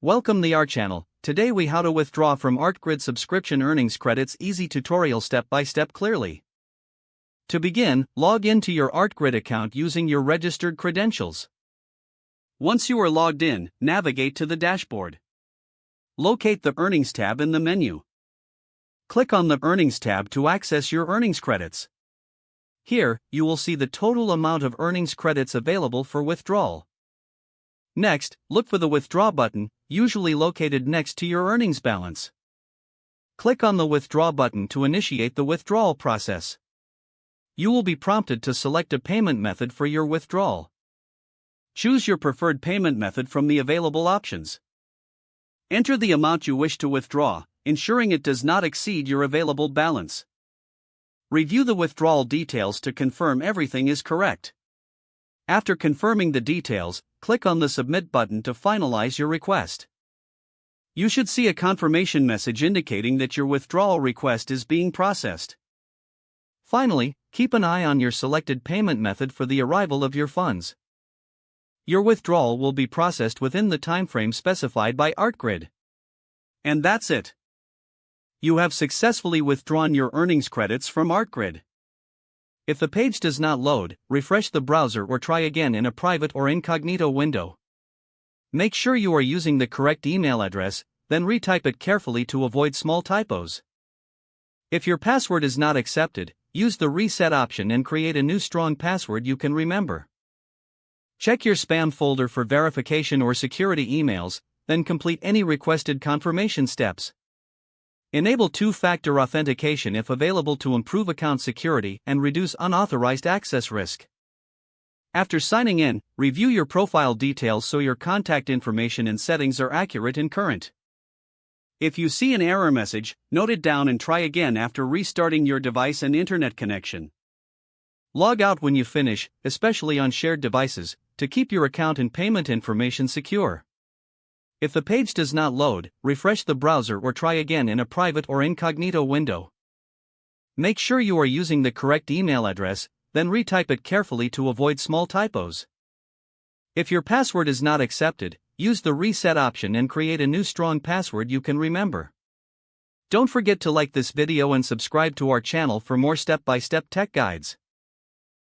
Welcome the Art channel. Today we how to withdraw from Artgrid subscription earnings credits easy tutorial step by step clearly. To begin, log into your Artgrid account using your registered credentials. Once you are logged in, navigate to the dashboard. Locate the Earnings tab in the menu. Click on the Earnings tab to access your earnings credits. Here, you will see the total amount of earnings credits available for withdrawal. Next, look for the Withdraw button, usually located next to your earnings balance. Click on the Withdraw button to initiate the withdrawal process. You will be prompted to select a payment method for your withdrawal. Choose your preferred payment method from the available options. Enter the amount you wish to withdraw, ensuring it does not exceed your available balance. Review the withdrawal details to confirm everything is correct. After confirming the details, click on the Submit button to finalize your request. You should see a confirmation message indicating that your withdrawal request is being processed. Finally, keep an eye on your selected payment method for the arrival of your funds. Your withdrawal will be processed within the timeframe specified by Artgrid. And that's it. You have successfully withdrawn your earnings credits from Artgrid. If the page does not load, refresh the browser or try again in a private or incognito window. Make sure you are using the correct email address, then retype it carefully to avoid small typos. If your password is not accepted, use the reset option and create a new strong password you can remember. Check your spam folder for verification or security emails, then complete any requested confirmation steps. Enable two-factor authentication if available to improve account security and reduce unauthorized access risk. After signing in, review your profile details so your contact information and settings are accurate and current. If you see an error message, note it down and try again after restarting your device and internet connection. Log out when you finish, especially on shared devices, to keep your account and payment information secure. If the page does not load, refresh the browser or try again in a private or incognito window. Make sure you are using the correct email address, then retype it carefully to avoid small typos. If your password is not accepted, use the reset option and create a new strong password you can remember. Don't forget to like this video and subscribe to our channel for more step-by-step tech guides.